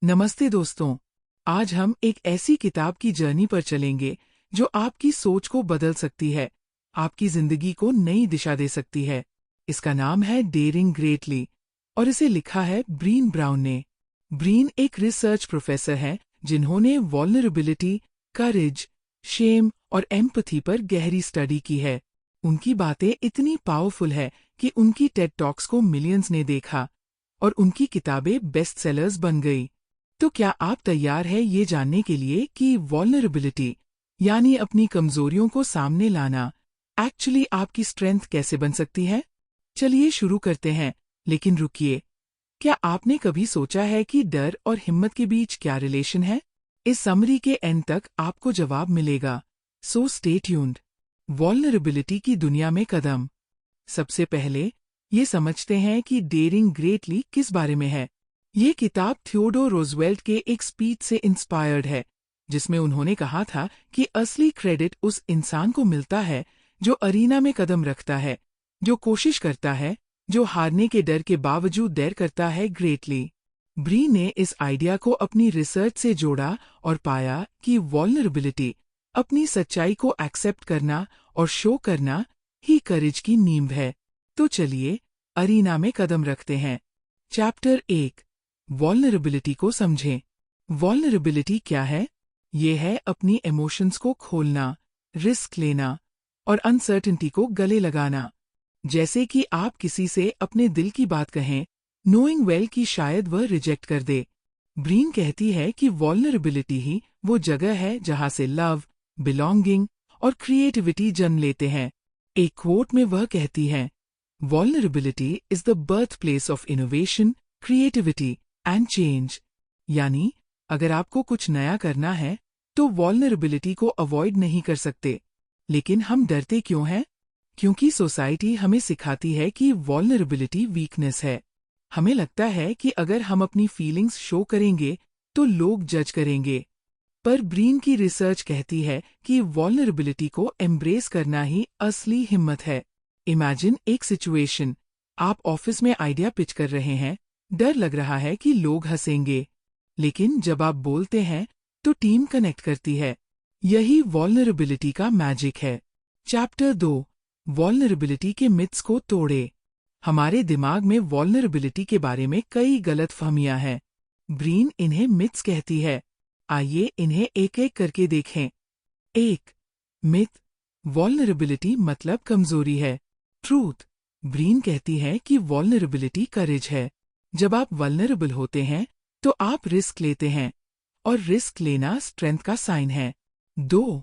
नमस्ते दोस्तों। आज हम एक ऐसी किताब की जर्नी पर चलेंगे जो आपकी सोच को बदल सकती है, आपकी जिंदगी को नई दिशा दे सकती है। इसका नाम है डेयरिंग ग्रेटली और इसे लिखा है ब्रीन ब्राउन ने। ब्रीन एक रिसर्च प्रोफेसर हैं जिन्होंने वल्नरेबिलिटी, करेज, शेम और एम्पैथी पर गहरी स्टडी की है। उनकी बातें इतनी पावरफुल है कि उनकी टेड टॉक्स को मिलियंस ने देखा और उनकी किताबें बेस्ट सेलर्स बन गई। तो क्या आप तैयार हैं ये जानने के लिए कि वल्नरेबिलिटी यानी अपनी कमजोरियों को सामने लाना एक्चुअली आपकी स्ट्रेंथ कैसे बन सकती है? चलिए शुरू करते हैं, लेकिन रुकिए। क्या आपने कभी सोचा है कि डर और हिम्मत के बीच क्या रिलेशन है? इस समरी के एंड तक आपको जवाब मिलेगा। So stay tuned. वल्नरेबिलिटी की दुनिया में कदम। सबसे पहले ये समझते हैं कि डेयरिंग ग्रेटली किस बारे में है। ये किताब थियोडोर रूजवेल्ट के एक स्पीच से इंस्पायर्ड है, जिसमें उन्होंने कहा था कि असली क्रेडिट उस इंसान को मिलता है जो अरीना में कदम रखता है, जो कोशिश करता है, जो हारने के डर के बावजूद डेयर करता है ग्रेटली। ब्री ने इस आइडिया को अपनी रिसर्च से जोड़ा और पाया कि वल्नरेबिलिटी, अपनी सच्चाई को एक्सेप्ट करना और शो करना ही करेज की नींव है। तो चलिए अरीना में कदम रखते हैं। चैप्टर 1, वल्नरेबिलिटी को समझें। वल्नरेबिलिटी क्या है? ये है अपनी इमोशंस को खोलना, रिस्क लेना और अनसर्टेनिटी को गले लगाना। जैसे कि आप किसी से अपने दिल की बात कहें, नोइंग वेल कि शायद वह रिजेक्ट कर दे। ब्रीन कहती है कि वल्नरेबिलिटी ही वो जगह है जहां से लव, बिलोंगिंग और क्रिएटिविटी जन्म लेते हैं। एक कोट में वह कहती है, vulnerability is the birth place of innovation, creativity and change. यानी अगर आपको कुछ नया करना है तो वल्नरेबिलिटी को अवॉइड नहीं कर सकते। लेकिन हम डरते क्यों हैं? क्योंकि सोसाइटी हमें सिखाती है कि वल्नरेबिलिटी वीकनेस है। हमें लगता है कि अगर हम अपनी फीलिंग्स शो करेंगे तो लोग जज करेंगे। पर ब्रीन की रिसर्च कहती है कि वल्नरेबिलिटी को एम्ब्रेस करना ही असली हिम्मत है। इमेजिन एक सिचुएशन, आप ऑफिस में आइडिया पिच कर रहे हैं, डर लग रहा है कि लोग हंसेंगे, लेकिन जब आप बोलते हैं तो टीम कनेक्ट करती है। यही वल्नरेबिलिटी का मैजिक है। चैप्टर 2, वल्नरेबिलिटी के मिथ्स को तोड़े। हमारे दिमाग में वल्नरेबिलिटी के बारे में कई गलतफहमियां हैं। ब्रीन इन्हें मिथ्स कहती है। आइए इन्हें एक एक करके देखें। 1. मिथ, वल्नरेबिलिटी मतलब कमजोरी है। ट्रूथ, ब्रीन कहती है कि वल्नरेबिलिटी करेज है। जब आप वल्नरेबल होते हैं तो आप रिस्क लेते हैं और रिस्क लेना स्ट्रेंथ का साइन है। 2.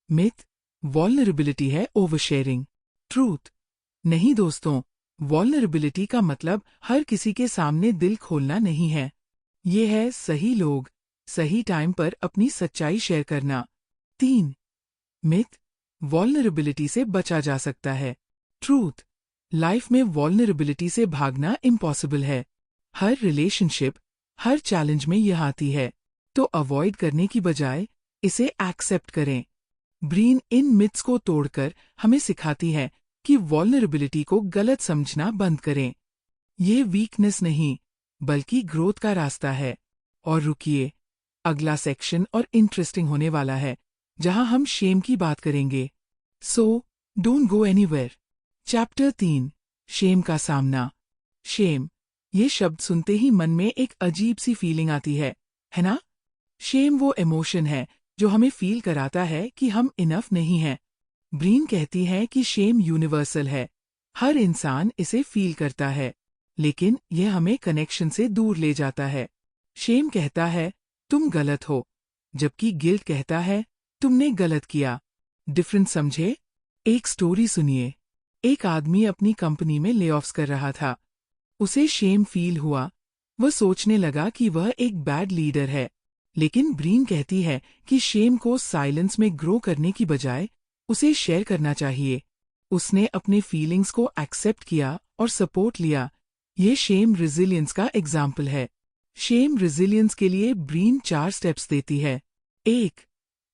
मिथ, वल्नरेबिलिटी है ओवरशेयरिंग। ट्रूथ, नहीं दोस्तों, वल्नरेबिलिटी का मतलब हर किसी के सामने दिल खोलना नहीं है। ये है सही लोग, सही टाइम पर अपनी सच्चाई शेयर करना। 3. मिथ, वल्नरेबिलिटी से बचा जा सकता है। ट्रूथ, लाइफ में वल्नरेबिलिटी से भागना इम्पॉसिबल है। हर रिलेशनशिप, हर चैलेंज में यह आती है, तो अवॉइड करने की बजाय इसे एक्सेप्ट करें। ब्रीन इन मिथ्स को तोड़कर हमें सिखाती है कि वल्नरेबिलिटी को गलत समझना बंद करें। ये वीकनेस नहीं, बल्कि ग्रोथ का रास्ता है। और रुकिए, अगला सेक्शन और इंटरेस्टिंग होने वाला है, जहां हम शेम की बात करेंगे। So don't go anywhere. Chapter 3, shame का सामना। शेम, ये शब्द सुनते ही मन में एक अजीब सी फीलिंग आती है ना? शेम वो इमोशन है जो हमें फील कराता है कि हम इनफ नहीं हैं। ब्रीन कहती है कि शेम यूनिवर्सल है, हर इंसान इसे फील करता है, लेकिन यह हमें कनेक्शन से दूर ले जाता है। शेम कहता है तुम गलत हो, जबकि गिल्ट कहता है तुमने गलत किया। डिफरेंस समझे? एक स्टोरी सुनिए। एक आदमी अपनी कंपनी में लेऑफ्स कर रहा था। उसे शेम फील हुआ। वह सोचने लगा कि वह एक बैड लीडर है, लेकिन ब्रीन कहती है कि शेम को साइलेंस में ग्रो करने की बजाय उसे शेयर करना चाहिए। उसने अपने फीलिंग्स को एक्सेप्ट किया और सपोर्ट लिया। ये शेम रेजिलियंस का एग्जाम्पल है। शेम रेजिलियंस के लिए ब्रीन 4 स्टेप्स देती है। 1.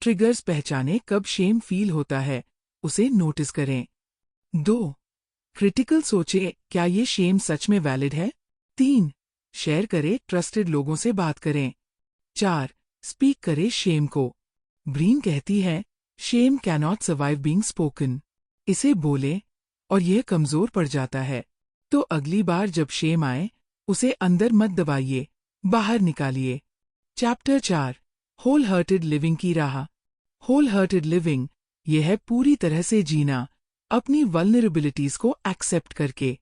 ट्रिगर्स पहचाने कब शेम फील होता है, उसे नोटिस करें। 2. क्रिटिकल सोचे क्या ये शेम सच में वैलिड है। 3. शेयर करें, ट्रस्टेड लोगों से बात करें। 4. स्पीक करे शेम को। ब्रीन कहती है, shame cannot survive being spoken. इसे बोले और यह कमजोर पड़ जाता है। तो अगली बार जब शेम आए, उसे अंदर मत दबाइए, बाहर निकालिए। चैप्टर 4, होल हार्टेड लिविंग की राह। होल हार्टेड लिविंग, यह है पूरी तरह से जीना, अपनी वल्नरेबिलिटीज को एक्सेप्ट करके।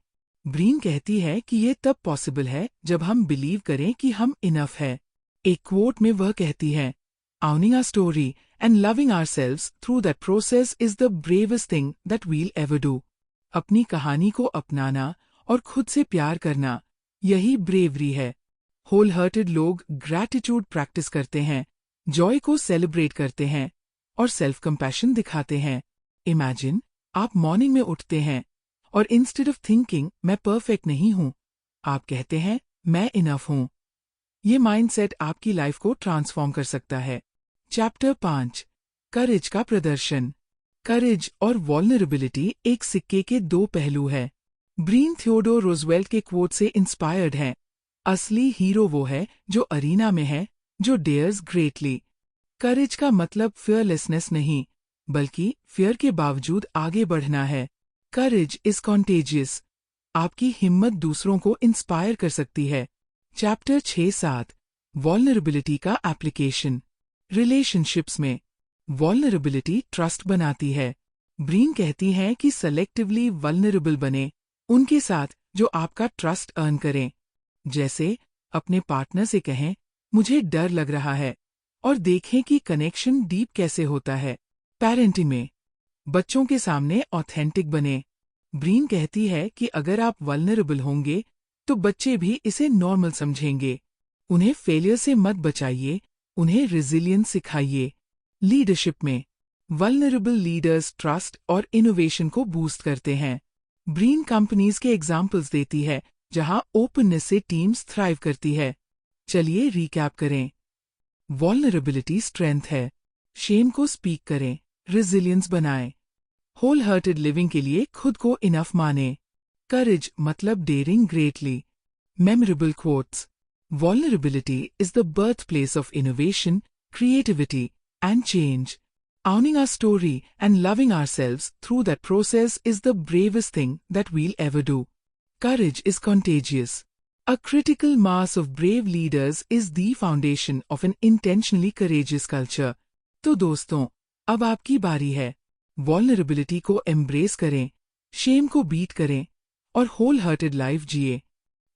ब्रीन कहती है कि यह तब पॉसिबल है जब हम बिलीव करें कि हम इनफ है। एक क्वोट में वह कहती है, Owning our story and loving ourselves through that process is the bravest thing that we'll ever do. अपनी कहानी को अपनाना और खुद से प्यार करना, यही ब्रेवरी है। होल हार्टेड लोग ग्रैटिट्यूड प्रैक्टिस करते हैं, जॉय को सेलिब्रेट करते हैं और सेल्फ कंपैशन दिखाते हैं। इमेजिन, आप मॉर्निंग में उठते हैं और इंस्टेड ऑफ थिंकिंग मैं परफेक्ट नहीं हूँ, आप कहते हैं मैं इनफ हूँ। ये माइंडसेट आपकी लाइफ को ट्रांसफॉर्म कर सकता है। चैप्टर 5, करेज का प्रदर्शन। करेज और वल्नरेबिलिटी एक सिक्के के दो पहलू है। ब्रीन थियोडोर रूजवेल्ट के क्वोट से इंस्पायर्ड है, असली हीरो वो है जो अरीना में है, जो डेयर्स ग्रेटली। करेज का मतलब फियरलेसनेस नहीं, बल्कि फियर के बावजूद आगे बढ़ना है। Courage is contagious. आपकी हिम्मत दूसरों को इंस्पायर कर सकती है। चैप्टर 6-7, वल्नरेबिलिटी का एप्लीकेशन। रिलेशनशिप्स में वल्नरेबिलिटी ट्रस्ट बनाती है। ब्रीन कहती है कि सेलेक्टिवली वल्नरेबल बने उनके साथ जो आपका ट्रस्ट अर्न करें। जैसे अपने पार्टनर से कहें, मुझे डर लग रहा है, और देखें कि कनेक्शन डीप कैसे होता है। पेरेंटिंग में बच्चों के सामने ऑथेंटिक बने। ब्रीन कहती है कि अगर आप वल्नरेबल होंगे तो बच्चे भी इसे नॉर्मल समझेंगे। उन्हें फेलियर से मत बचाइए, उन्हें रेजिलियंस सिखाइए। लीडरशिप में वल्नरेबल लीडर्स ट्रस्ट और इनोवेशन को बूस्ट करते हैं। ब्रीन कंपनीज के एग्जाम्पल्स देती है जहां ओपननेस से टीम्स थ्राइव करती है। चलिए रिकैप करें। वल्नरेबिलिटी स्ट्रेंथ है, शेम को स्पीक करें, रेजिलियंस बनाएं। होल हार्टेड लिविंग के लिए खुद को इनफ माने। करेज मतलब dairying greatly. Memorable quotes. Vulnerability is the birthplace of innovation, creativity, and change. Owning our story and loving ourselves through that process is the bravest thing that we'll ever do. Courage is contagious. A critical mass of brave leaders is the foundation of an intentionally courageous culture. तो दोस्तों, अब आपकी बारी है। Vulnerability को embrace करें, shame को beat करें, और whole hearted life जिए।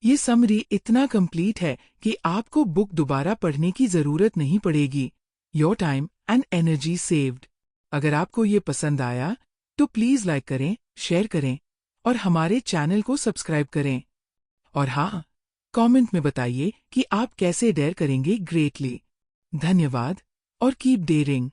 ये समरी इतना कंप्लीट है कि आपको बुक दोबारा पढ़ने की जरूरत नहीं पड़ेगी। Your time and energy saved. अगर आपको ये पसंद आया तो प्लीज लाइक करें, शेयर करें और हमारे चैनल को सब्सक्राइब करें। और हाँ, कमेंट में बताइए कि आप कैसे डेयर करेंगे ग्रेटली। धन्यवाद और कीप डेयरिंग।